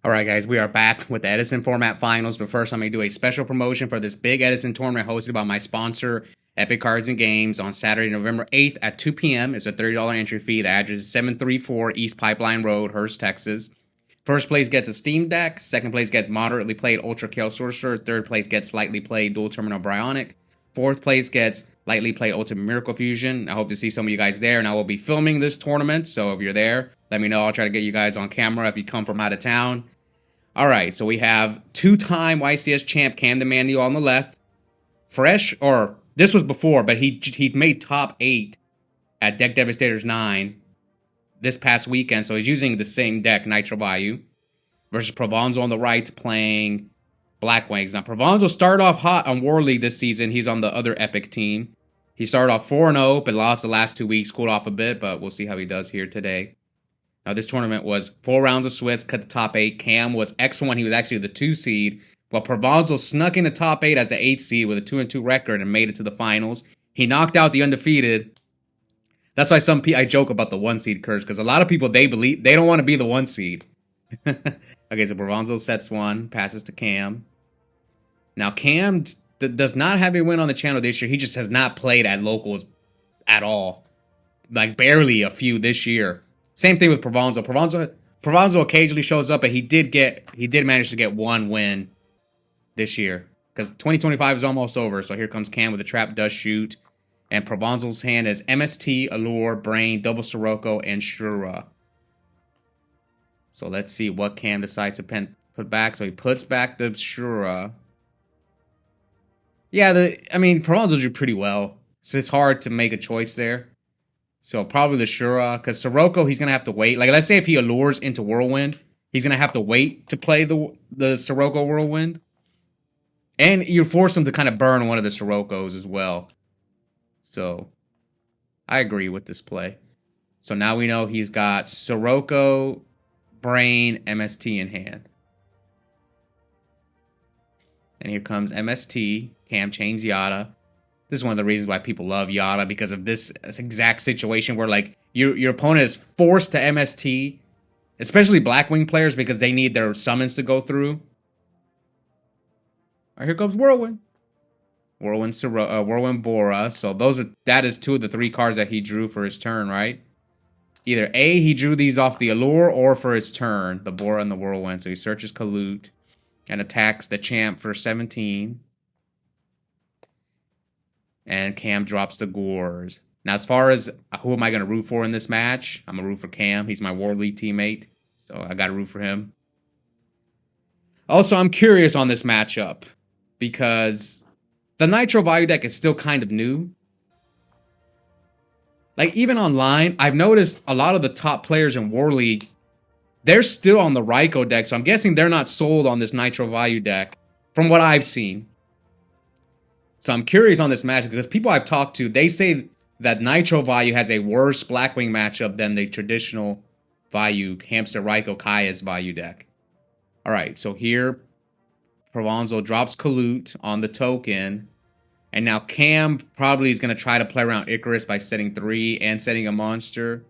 All right, guys, we are back with the Edison format finals. But first, I'm going to do a special promotion for this big Edison tournament hosted by my sponsor, Epic Cards and Games, on Saturday, November 8th at 2 p.m. It's a $30 entry fee. The address is 734 East Pipeline Road, Hurst, Texas. First place gets a Steam Deck. Second place gets moderately played Ultra Chaos Sorcerer. Third place gets lightly played Dual Terminal Bryonic. Fourth place gets lightly played Ultimate Miracle Fusion. I hope to see some of you guys there, and I will be filming this tournament, so if you're there, let me know. I'll try to get you guys on camera if you come from out of town. All right, so we have two-time YCS champ Cam Demandio on the left. Fresh, or this was before, but he made top 8 at Deck Devastators 9 this past weekend, so he's using the same deck, Nitro Vayu, versus Provanzo on the right playing Blackwings. Now, Provanzo started off hot on War League this season. He's on the other Epic team. He started off 4-0, but lost the last 2 weeks, cooled off a bit, but we'll see how he does here today. Now, this tournament was 4 rounds of Swiss, cut the top 8. Cam was X1. He was actually the 2 seed, while Provanzo snuck in the top 8 as the 8 seed with a 2-2 record and made it to the finals. He knocked out the undefeated. That's why I joke about the 1 seed curse, because a lot of people, they don't want to be the 1 seed. Okay, so Provanzo sets 1, passes to Cam. Now, Cam does not have a win on the channel this year. He just has not played at locals at all. Like, barely a few this year. Same thing with Provanzo. Provanzo occasionally shows up, but he did manage to get 1 win this year. Because 2025 is almost over, so here comes Cam with a Trap Dust Shoot. And Provanzo's hand is MST, Allure, Brain, Double Sirocco, and Shura. So let's see what Cam decides to put back. So he puts back the Shura. Yeah, Provanzo drew pretty well. So it's hard to make a choice there. So probably the Shura, because Sirocco, he's going to have to wait. Like, let's say if he allures into Whirlwind, he's going to have to wait to play the Sirocco Whirlwind. And you force him to kind of burn one of the Siroccos as well. So, I agree with this play. So now we know he's got Sirocco, Brain, MST in hand. And here comes MST. Cam chains Yada. This is one of the reasons why people love Yada, because of this exact situation where, like, your opponent is forced to MST, especially Blackwing players, because they need their summons to go through. All right, here comes Whirlwind. Whirlwind Bora. So that is 2 of the 3 cards that he drew for his turn, right? Either A, he drew these off the Allure, or for his turn, the Bora and the Whirlwind. So he searches Kalut and attacks the champ for 17. And Cam drops the Gores. Now, as far as who am I going to root for in this match, I'm going to root for Cam. He's my War League teammate, so I got to root for him. Also, I'm curious on this matchup, because the Nitro Vayu deck is still kind of new. Like, even online, I've noticed a lot of the top players in War League, they're still on the Raikou deck, so I'm guessing they're not sold on this Nitro Vayu deck, from what I've seen. So I'm curious on this matchup, because people I've talked to, they say that Nitro Vayu has a worse Blackwing matchup than the traditional Vayu, Hamster Raikou Kaya's Vayu deck. Alright, so here, Provanzo drops Kalut on the token. And now Cam probably is going to try to play around Icarus by setting 3 and setting a monster.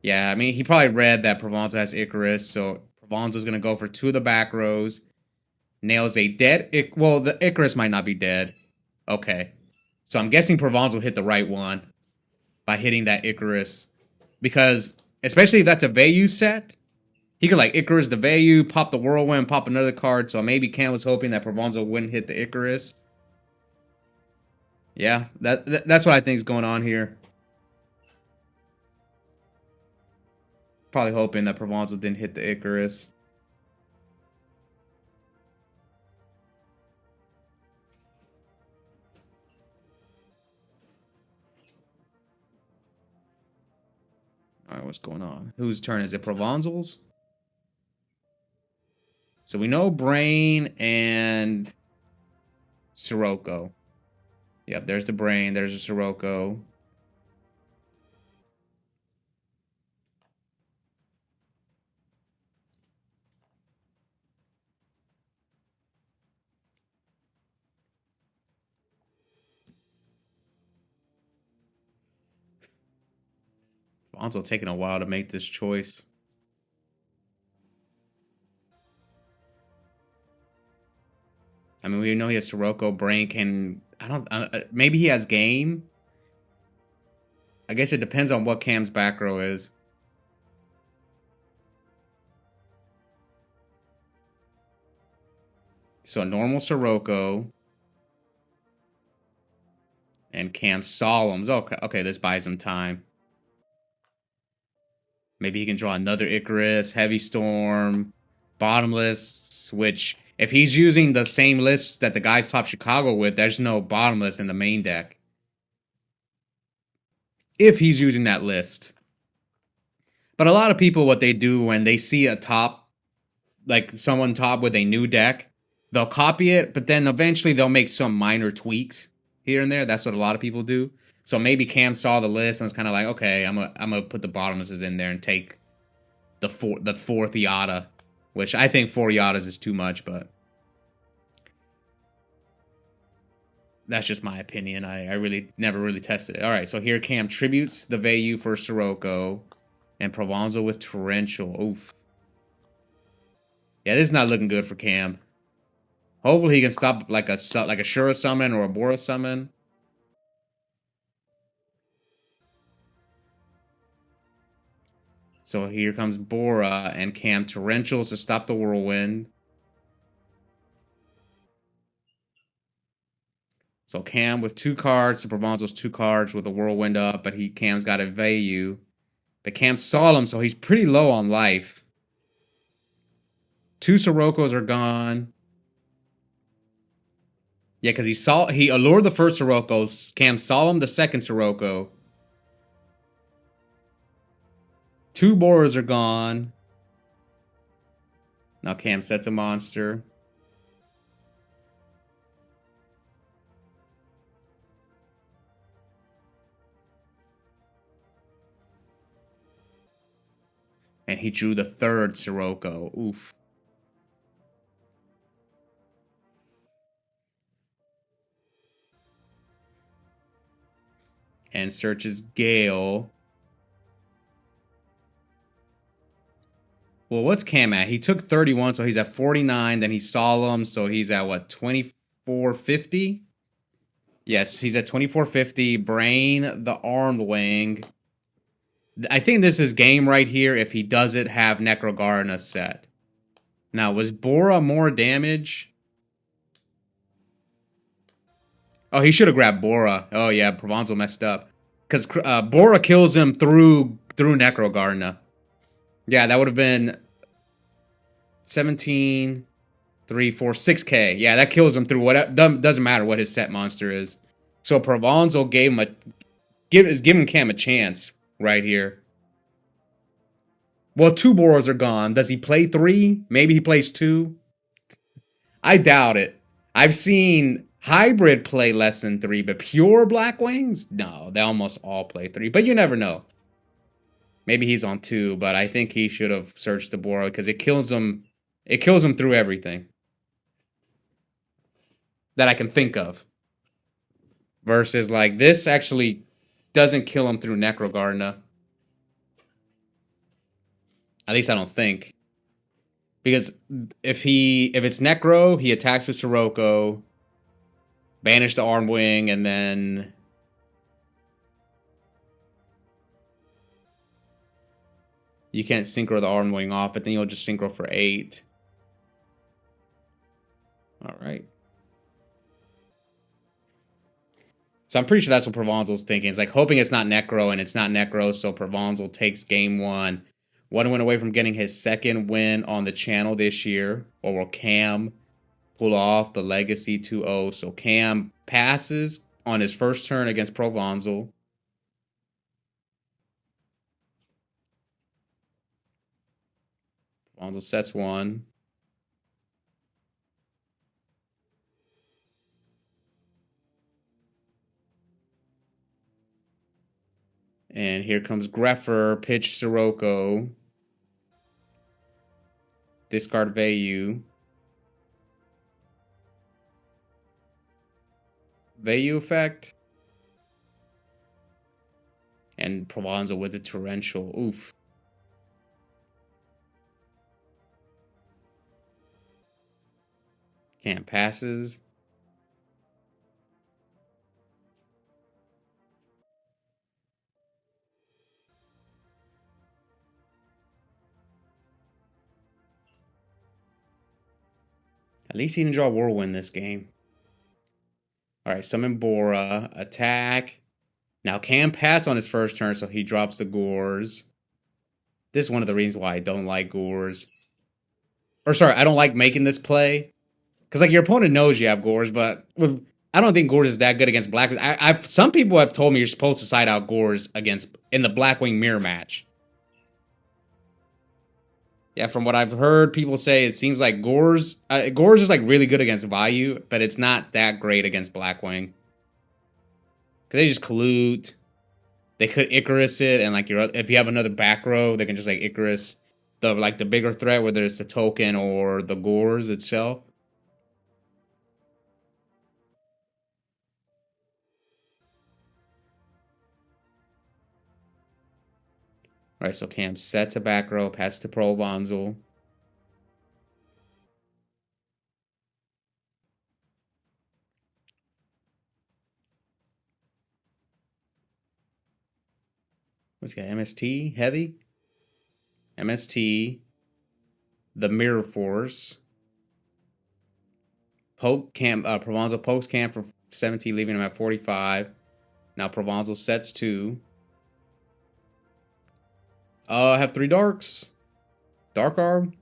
Yeah, I mean, he probably read that Provanzo has Icarus, so Provanzo's going to go for 2 of the back rows. Nails a dead... well, the Icarus might not be dead. Okay. So I'm guessing Provanzo hit the right one by hitting that Icarus. Because, especially if that's a Vayu set, he could, like, Icarus the Vayu, pop the Whirlwind, pop another card. So maybe Cam was hoping that Provanzo wouldn't hit the Icarus. Yeah, that's what I think is going on here. Probably hoping that Provanzo didn't hit the Icarus. Alright, what's going on? Whose turn is it? Provanzo's? So we know Brain and Sirocco. Yep, there's the Brain, there's the Sirocco. Provanzo taking a while to make this choice. I mean, we know he has Sirocco, Brink, and I don't. Maybe he has Game. I guess it depends on what Cam's back row is. So normal Sirocco and Cam Solemns. Okay, okay, this buys him time. Maybe he can draw another Icarus, Heavy Storm, Bottomless, which if he's using the same list that the guys top Chicago with, there's no Bottomless in the main deck. If he's using that list. But a lot of people, what they do when they see a top, like someone top with a new deck, they'll copy it, but then eventually they'll make some minor tweaks here and there. That's what a lot of people do. So maybe Cam saw the list and was kind of like, okay, I'm gonna put the bottomlesses in there and take the fourth Yada, which I think 4 Yadas is too much, but that's just my opinion. I really never really tested it. All right, so here Cam tributes the Vayu for Sirocco and Provenzo with Torrential. Oof. Yeah, this is not looking good for Cam. Hopefully he can stop like a Shura summon or a Bora summon. So here comes Bora and Cam Torrentials to stop the Whirlwind. So Cam with 2 cards, the Provenzo's 2 cards with a Whirlwind up, but Cam's got a Vayu. But Cam Solemn, so he's pretty low on life. 2 Siroccos are gone. Yeah, because he allured the first Sirocco, Cam Solemn the second Sirocco. 2 Boras are gone. Now Cam sets a monster. And he drew the 3rd Sirocco. Oof. And searches Gale. Well, what's Cam at? He took 31, so he's at 49. Then he's Solemn, so he's at what, 2450? Yes, he's at 2450. Brain, the Armed Wing. I think this is game right here if he doesn't have Necrogarna set. Now, was Bora more damage? Oh, he should have grabbed Bora. Oh, yeah, Provenzo messed up. Because Bora kills him through Necrogarna. Yeah, that would have been 17, 3, 4, 6k. Yeah, that kills him through what doesn't matter what his set monster is. So Provenzo gave him is giving Cam a chance right here. Well, 2 Boras are gone. Does he play 3? Maybe he plays 2. I doubt it. I've seen Hybrid play less than 3, but pure Blackwings? No, they almost all play 3. But you never know. Maybe he's on 2, but I think he should have searched the Bora because it kills him. It kills him through everything that I can think of. Versus like this actually doesn't kill him through Necrogarna. At least I don't think. Because if it's Necro, he attacks with Sirocco, banish the Arm Wing, and then you can't synchro the Arm Wing off, but then you'll just synchro for 8. Alright. So I'm pretty sure that's what Provenzo's thinking. It's like hoping it's not Necro, and it's not Necro, so Provenzo takes game 1. 1 win away from getting his 2nd win on the channel this year. Or will Cam pull off the Legacy 2-0? So Cam passes on his first turn against Provenzo. Provenzo sets 1. And here comes Greffer, pitch Sirocco. Discard Vayu. Vayu effect. And Provenzo with the Torrential. Oof. Cam passes. At least he didn't draw Whirlwind this game. Alright, summon Bora. Attack. Now Cam passed on his first turn, so he drops the Gores. This is one of the reasons why I don't like Gores. Or sorry, I don't like making this play. Because like your opponent knows you have Gores, but I don't think Gores is that good against Blackwings. Some people have told me you're supposed to side out Gores in the Blackwing mirror match. Yeah, from what I've heard people say, it seems like Gores is like really good against Vayu, but it's not that great against Blackwing. Because they just collude. They could Icarus it, and like if you have another back row, they can just like Icarus the bigger threat, whether it's the token or the Gores itself. Alright, so Cam sets a back row, passes to Provanzel. What's he got? MST? Heavy? MST. The Mirror Force. Provanzel pokes Cam for 17, leaving him at 45. Now Provanzel sets 2. I have 3 darks. Dark Arm.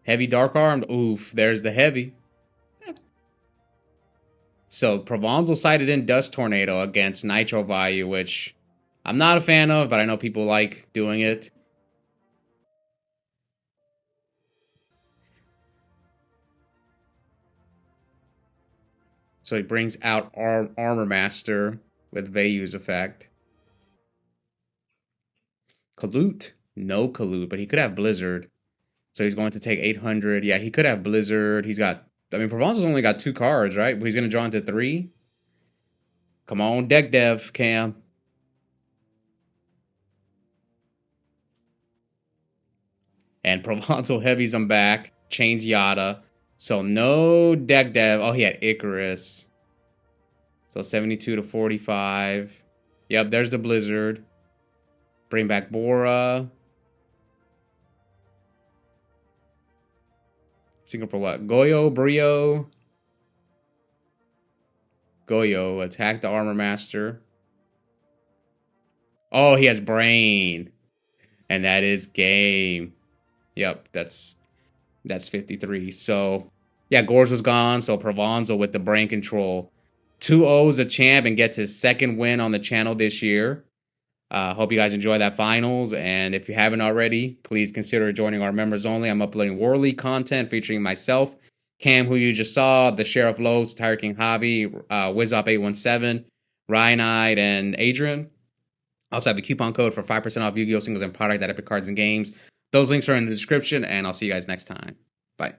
Heavy Dark Arm. Oof, there's the heavy. So Provanzel sided in Dust Tornado against Nitro Vayu, which I'm not a fan of, but I know people like doing it. So he brings out Armor Master with Vayu's effect. Collude. No Collude, but he could have Blizzard. So he's going to take 800. Yeah, he could have Blizzard. He's got... I mean, Provanzel's only got 2 cards, right? But he's going to draw into 3. Come on, deck dev, Cam. And Provanzel heavies him back. Chains Yada. So no deck dev. Oh, he had Icarus. So 72 to 45. Yep, there's the Blizzard. Bring back Bora. Single for what? Goyo, Brio. Goyo, attack the Armor Master. Oh, he has Brain. And that is game. Yep, that's 53. So, yeah, Gores was gone. So, Provanzel with the brain control. 2-0's a champ and gets his second win on the channel this year. Hope you guys enjoy that finals. And if you haven't already, please consider joining our members only. I'm uploading War League content featuring myself, Cam, who you just saw, the Sheriff Lowe's, Tire King Hobby, Wizop817, Ryanite, and Adrian. I also have a coupon code for 5% off Yu-Gi-Oh! Singles and product at Epic Cards and Games. Those links are in the description, and I'll see you guys next time. Bye.